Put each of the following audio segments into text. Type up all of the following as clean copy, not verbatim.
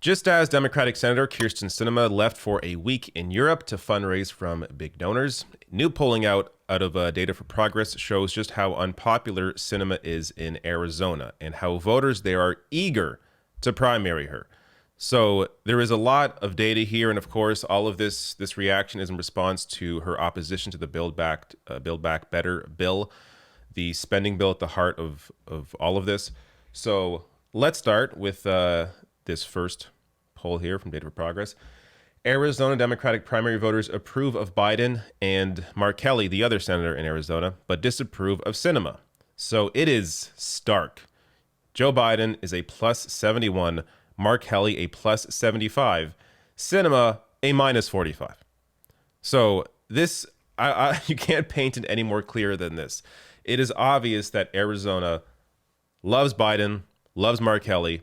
Just as Democratic Senator Kyrsten Sinema left for a week in Europe to fundraise from big donors, new polling out of Data for Progress shows just how unpopular Sinema is in Arizona and how voters there are eager to primary her. So there is a lot of data here, and of course, all of this reaction is in response to her opposition to the Build Back Better bill, the spending bill at the heart of all of this. So let's start with this first poll here from Data for Progress. Arizona Democratic primary voters approve of Biden and Mark Kelly, the other senator in Arizona, but disapprove of Sinema. So it is stark. Joe Biden is a plus 71, Mark Kelly a plus 75, Sinema a minus 45. So this, you can't paint it any more clear than this. It is obvious that Arizona loves Biden, loves Mark Kelly,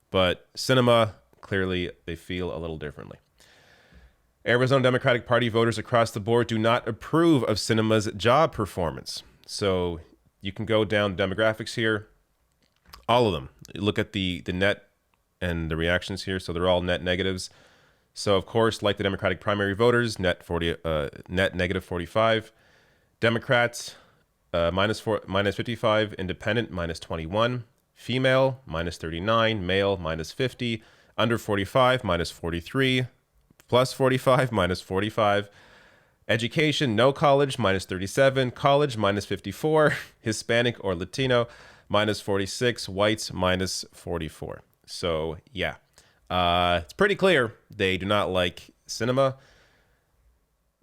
but Sinema, clearly they feel a little differently. Arizona Democratic Party voters across the board do not approve of Sinema's job performance. So you can go down demographics here, all of them. Look at the net and the reactions here. So they're all net negatives. So of course, like the Democratic primary voters, net negative 45. Democrats, minus 55. Independent, minus 21. Female, minus 39. Male, minus 50. Under 45, minus 43. Plus 45, minus 45. Education, no college, minus 37. College, minus 54. Hispanic or Latino, minus 46. Whites, minus 44. So, yeah. It's pretty clear they do not like Sinema.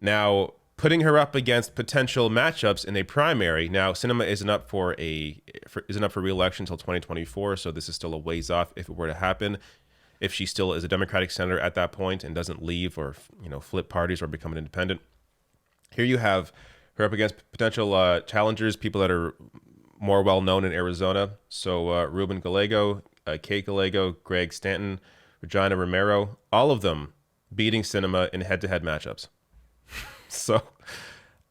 Now, putting her up against potential matchups in a primary. Now, Sinema isn't up for re-election until 2024, so this is still a ways off if it were to happen. If she still is a Democratic senator at that point and doesn't leave or flip parties or become an independent. Here you have her up against potential challengers, people that are more well-known in Arizona. So Ruben Gallego, Kate Gallego, Greg Stanton, Regina Romero, all of them beating Sinema in head-to-head matchups. So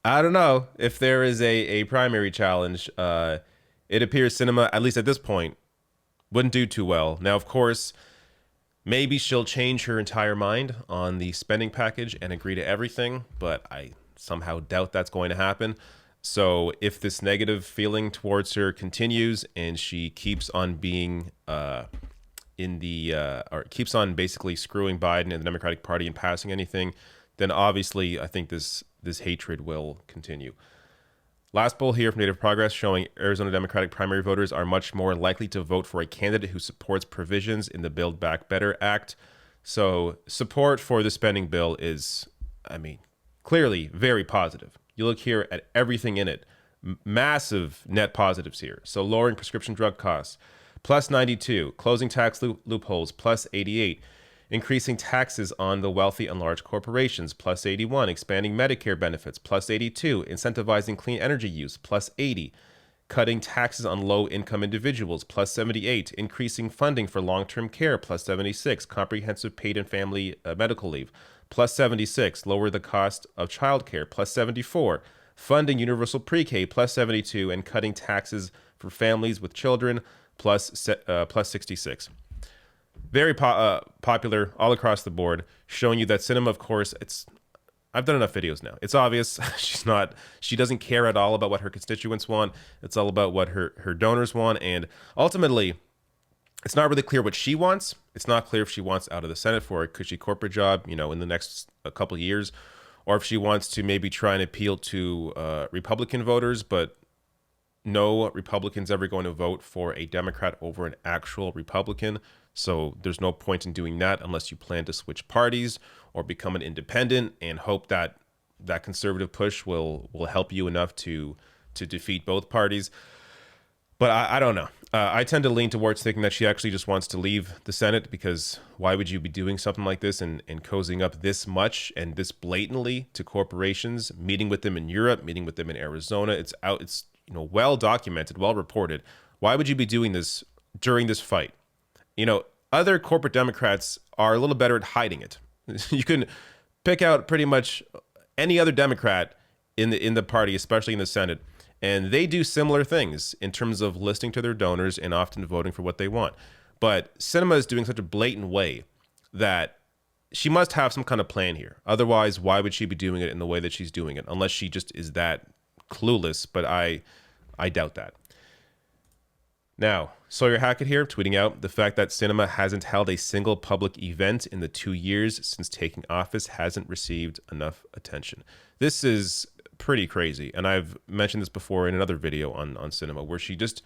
I don't know if there is a primary challenge. It appears Sinema, at least at this point, wouldn't do too well. Now, of course, maybe she'll change her entire mind on the spending package and agree to everything, but I somehow doubt that's going to happen. So if this negative feeling towards her continues and she keeps on being or keeps on basically screwing Biden and the Democratic Party and passing anything, then obviously I think this hatred will continue. Last poll here from Data for Progress showing Arizona Democratic primary voters are much more likely to vote for a candidate who supports provisions in the Build Back Better Act. So support for the spending bill is, clearly very positive. You look here at everything in it, massive net positives here. So lowering prescription drug costs, plus 92, closing tax loopholes, plus 88, increasing taxes on the wealthy and large corporations, plus 81, expanding Medicare benefits, plus 82, incentivizing clean energy use, plus 80, cutting taxes on low-income individuals, plus 78, increasing funding for long-term care, plus 76, comprehensive paid and family medical leave, plus 76, lower the cost of childcare, plus 74, funding universal pre-K, plus 72, and cutting taxes for families with children, plus 66. Very popular all across the board, showing you that Sinema, of course, I've done enough videos now. It's obvious she doesn't care at all about what her constituents want. It's all about what her donors want. And ultimately, it's not really clear what she wants. It's not clear if she wants out of the Senate for a cushy corporate job, in the next couple of years, or if she wants to maybe try and appeal to Republican voters, but no Republican's ever going to vote for a Democrat over an actual Republican. So there's no point in doing that unless you plan to switch parties or become an independent and hope that that conservative push will help you enough to defeat both parties. But I don't know. I tend to lean towards thinking that she actually just wants to leave the Senate, because why would you be doing something like this and cozying up this much and this blatantly to corporations, meeting with them in Europe, meeting with them in Arizona? It's well documented, well reported. Why would you be doing this during this fight? Other corporate Democrats are a little better at hiding it. You can pick out pretty much any other Democrat in the party, especially in the Senate, and they do similar things in terms of listening to their donors and often voting for what they want. But Sinema is doing such a blatant way that she must have some kind of plan here. Otherwise, why would she be doing it in the way that she's doing it? Unless she just is that clueless, but I doubt that. Now, Sawyer Hackett here tweeting out the fact that Sinema hasn't held a single public event in the 2 years since taking office hasn't received enough attention. This is pretty crazy. And I've mentioned this before in another video on Sinema, where she just,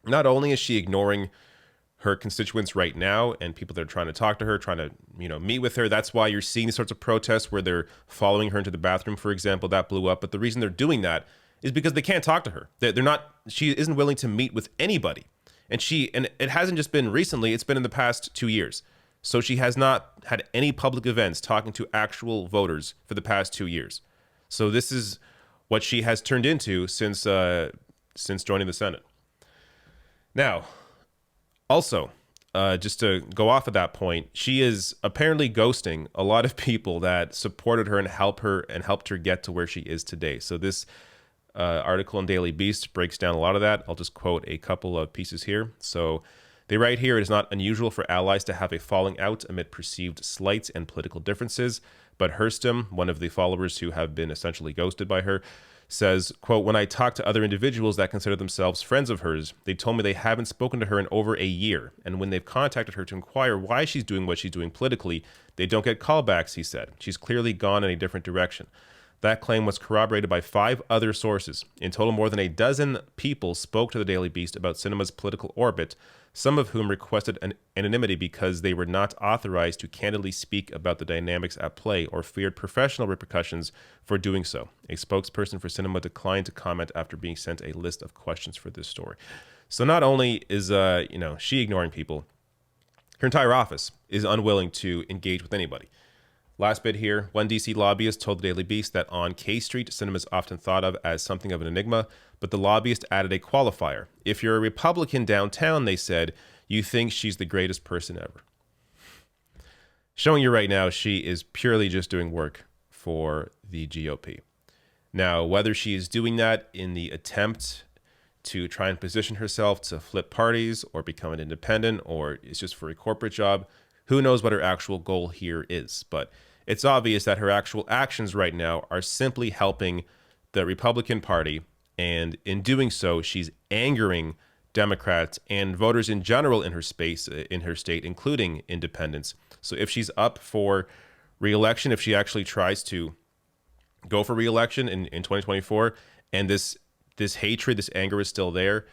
not only is she ignoring her constituents right now and people that are trying to talk to her, trying to, meet with her. That's why you're seeing these sorts of protests where they're following her into the bathroom, for example, that blew up. But the reason they're doing that is because they can't talk to her. They're not, she isn't willing to meet with anybody. And it hasn't just been recently, it's been in the past 2 years. So she has not had any public events talking to actual voters for the past 2 years. So this is what she has turned into since joining the Senate. Now, also, just to go off of that point, she is apparently ghosting a lot of people that supported her and helped her get to where she is today. So this article in Daily Beast breaks down a lot of that. I'll just quote a couple of pieces here. So they write here, it is not unusual for allies to have a falling out amid perceived slights and political differences. But Hurstum, one of the followers who have been essentially ghosted by her, says, quote, when I talk to other individuals that consider themselves friends of hers, they told me they haven't spoken to her in over a year. And when they've contacted her to inquire why she's doing what she's doing politically, they don't get callbacks, he said. She's clearly gone in a different direction. That claim was corroborated by 5 other sources. In total, more than a dozen people spoke to the Daily Beast about Sinema's political orbit, some of whom requested anonymity because they were not authorized to candidly speak about the dynamics at play or feared professional repercussions for doing so. A spokesperson for Sinema declined to comment after being sent a list of questions for this story. So not only is she ignoring people, her entire office is unwilling to engage with anybody. Last bit here, one DC lobbyist told the Daily Beast that on K Street, Sinema is often thought of as something of an enigma, but the lobbyist added a qualifier. If you're a Republican downtown, they said, you think she's the greatest person ever. Showing you right now, she is purely just doing work for the GOP. Now, whether she is doing that in the attempt to try and position herself to flip parties or become an independent, or it's just for a corporate job, who knows what her actual goal here is. But it's obvious that her actual actions right now are simply helping the Republican Party. And in doing so, she's angering Democrats and voters in general in her state, including independents. So if she's up for re-election, if she actually tries to go for re-election in 2024, and this hatred, this anger is still there,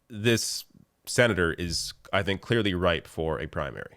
this senator is, I think, clearly ripe for a primary.